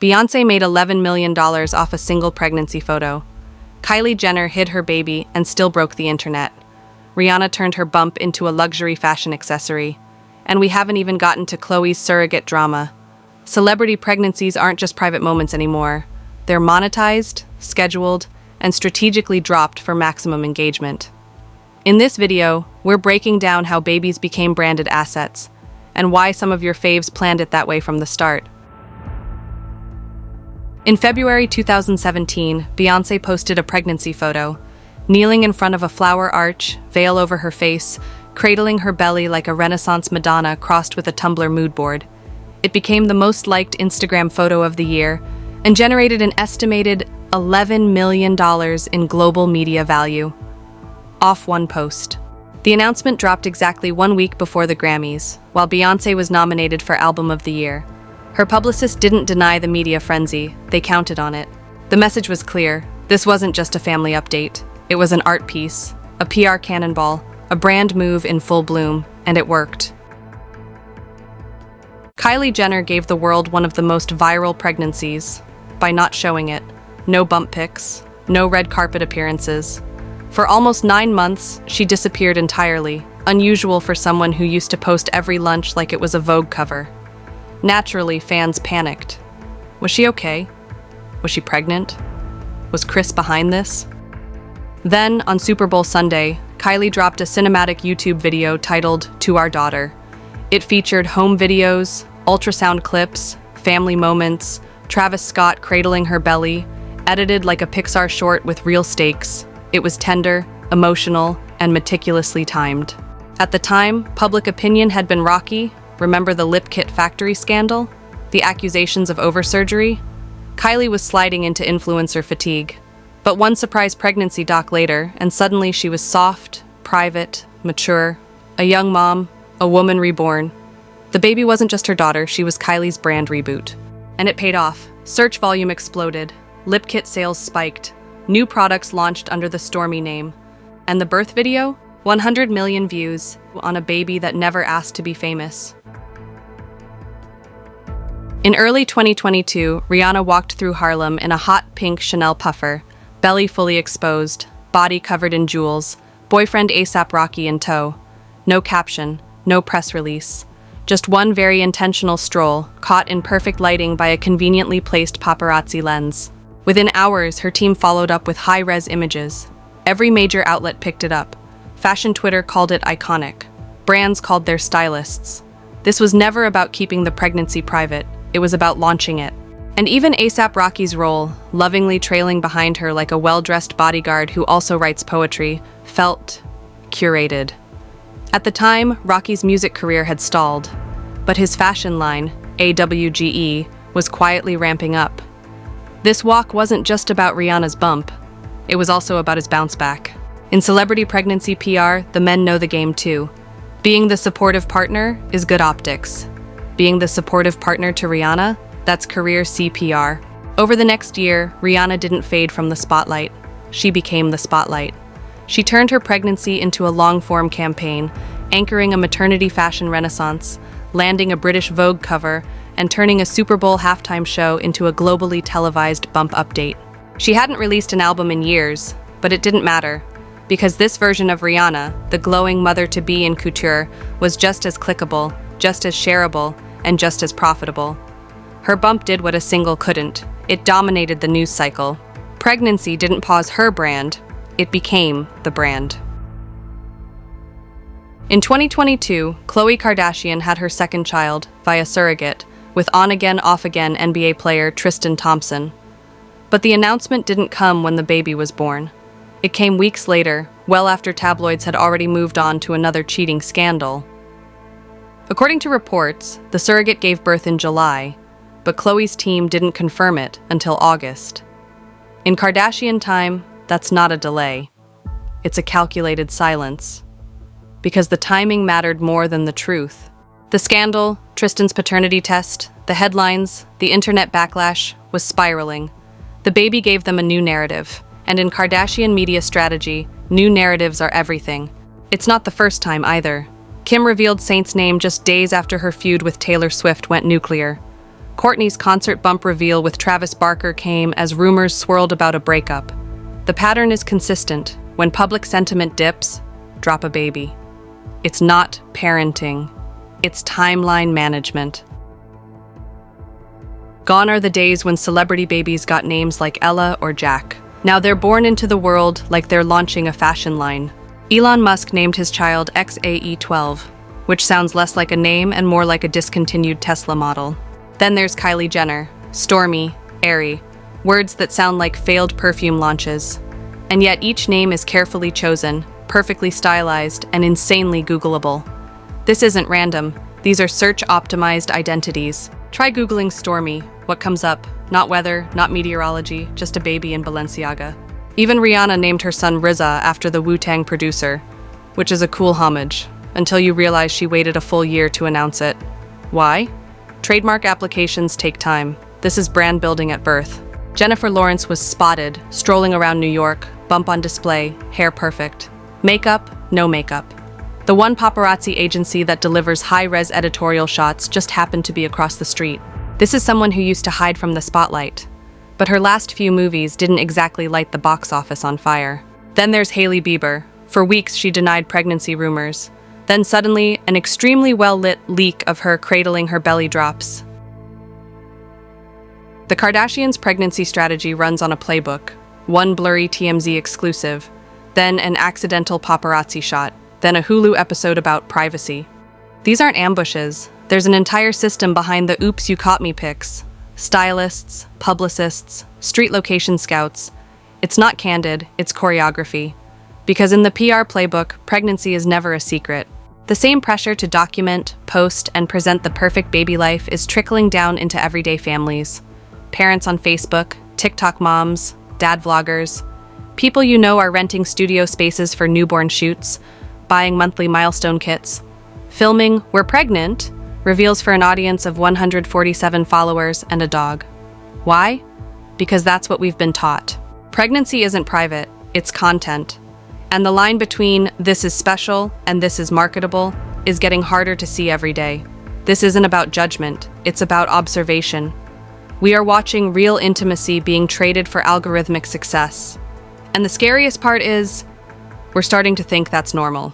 Beyoncé made $11 million off a single pregnancy photo. Kylie Jenner hid her baby and still broke the internet. Rihanna turned her bump into a luxury fashion accessory. And we haven't even gotten to Khloe's surrogate drama. Celebrity pregnancies aren't just private moments anymore. They're monetized, scheduled, and strategically dropped for maximum engagement. In this video, we're breaking down how babies became branded assets, and why some of your faves planned it that way from the start. In February 2017, Beyoncé posted a pregnancy photo, kneeling in front of a flower arch, veil over her face, cradling her belly like a Renaissance Madonna crossed with a Tumblr mood board. It became the most liked Instagram photo of the year and generated an estimated $11 million in global media value. Off one post. The announcement dropped exactly 1 week before the Grammys, while Beyoncé was nominated for Album of the Year. Her publicist didn't deny the media frenzy, they counted on it. The message was clear. This wasn't just a family update. It was an art piece, a PR cannonball, a brand move in full bloom, and it worked. Kylie Jenner gave the world one of the most viral pregnancies by not showing it. No bump pics, no red carpet appearances. For almost 9 months, she disappeared entirely, unusual for someone who used to post every lunch like it was a Vogue cover. Naturally, fans panicked. Was she okay? Was she pregnant? Was Kris behind this? Then, on Super Bowl Sunday, Kylie dropped a cinematic YouTube video titled "To Our Daughter." It featured home videos, ultrasound clips, family moments, Travis Scott cradling her belly, edited like a Pixar short with real stakes. It was tender, emotional, and meticulously timed. At the time, public opinion had been rocky. Remember the lip kit factory scandal? The accusations of oversurgery? Kylie was sliding into influencer fatigue. But one surprise pregnancy doc later, and suddenly she was soft, private, mature, a young mom, a woman reborn. The baby wasn't just her daughter, she was Kylie's brand reboot. And it paid off. Search volume exploded. Lip kit sales spiked. New products launched under the Stormy name. And the birth video? 100 million views on a baby that never asked to be famous. In early 2022, Rihanna walked through Harlem in a hot pink Chanel puffer, belly fully exposed, body covered in jewels, boyfriend A$AP Rocky in tow. No caption, no press release. Just one very intentional stroll, caught in perfect lighting by a conveniently placed paparazzi lens. Within hours, her team followed up with high-res images. Every major outlet picked it up. Fashion Twitter called it iconic. Brands called their stylists. This was never about keeping the pregnancy private. It was about launching it. And even A$AP Rocky's role, lovingly trailing behind her like a well-dressed bodyguard who also writes poetry, felt curated. At the time, Rocky's music career had stalled, but his fashion line, AWGE, was quietly ramping up. This walk wasn't just about Rihanna's bump. It was also about his bounce back. In celebrity pregnancy PR, the men know the game too. Being the supportive partner is good optics. Being the supportive partner to Rihanna, that's career CPR. Over the next year, Rihanna didn't fade from the spotlight. She became the spotlight. She turned her pregnancy into a long-form campaign, anchoring a maternity fashion renaissance, landing a British Vogue cover, and turning a Super Bowl halftime show into a globally televised bump update. She hadn't released an album in years, but it didn't matter, because this version of Rihanna, the glowing mother-to-be in couture, was just as clickable, just as shareable, and just as profitable. Her bump did what a single couldn't. It dominated the news cycle. Pregnancy didn't pause her brand, it became the brand. In 2022, Khloe Kardashian had her second child, via surrogate, with on-again, off-again NBA player Tristan Thompson. But the announcement didn't come when the baby was born. It came weeks later, well after tabloids had already moved on to another cheating scandal. According to reports, the surrogate gave birth in July, but Khloe's team didn't confirm it until August. In Kardashian time, that's not a delay. It's a calculated silence. Because the timing mattered more than the truth. The scandal, Tristan's paternity test, the headlines, the internet backlash was spiraling. The baby gave them a new narrative, and in Kardashian media strategy, new narratives are everything. It's not the first time either. Kim revealed Saint's name just days after her feud with Taylor Swift went nuclear. Kourtney's concert bump reveal with Travis Barker came as rumors swirled about a breakup. The pattern is consistent. When public sentiment dips, drop a baby. It's not parenting. It's timeline management. Gone are the days when celebrity babies got names like Ella or Jack. Now they're born into the world like they're launching a fashion line. Elon Musk named his child XAE12, which sounds less like a name and more like a discontinued Tesla model. Then there's Kylie Jenner, stormy, airy, words that sound like failed perfume launches. And yet each name is carefully chosen, perfectly stylized, and insanely Googleable. This isn't random. These are search-optimized identities. Try Googling Stormy. What comes up? Not weather, not meteorology, just a baby in Balenciaga. Even Rihanna named her son RZA after the Wu-Tang producer, which is a cool homage, until you realize she waited a full year to announce it. Why? Trademark applications take time. This is brand building at birth. Jennifer Lawrence was spotted, strolling around New York, bump on display, hair perfect. Makeup, no makeup. The one paparazzi agency that delivers high-res editorial shots just happened to be across the street. This is someone who used to hide from the spotlight. But her last few movies didn't exactly light the box office on fire. Then there's Hailey Bieber. For weeks, she denied pregnancy rumors. Then suddenly, an extremely well-lit leak of her cradling her belly drops. The Kardashians' pregnancy strategy runs on a playbook. One blurry TMZ exclusive, then an accidental paparazzi shot, then a Hulu episode about privacy. These aren't ambushes. There's an entire system behind the oops you caught me pics. Stylists, publicists, street location scouts. It's not candid, it's choreography. Because in the PR playbook, pregnancy is never a secret. The same pressure to document, post, and present the perfect baby life is trickling down into everyday families. Parents on Facebook, TikTok moms, dad vloggers. People you know are renting studio spaces for newborn shoots, buying monthly milestone kits. Filming "We're Pregnant" reveals for an audience of 147 followers and a dog. Why? Because that's what we've been taught. Pregnancy isn't private, it's content. And the line between "this is special" and "this is marketable" is getting harder to see every day. This isn't about judgment, it's about observation. We are watching real intimacy being traded for algorithmic success. And the scariest part is, we're starting to think that's normal.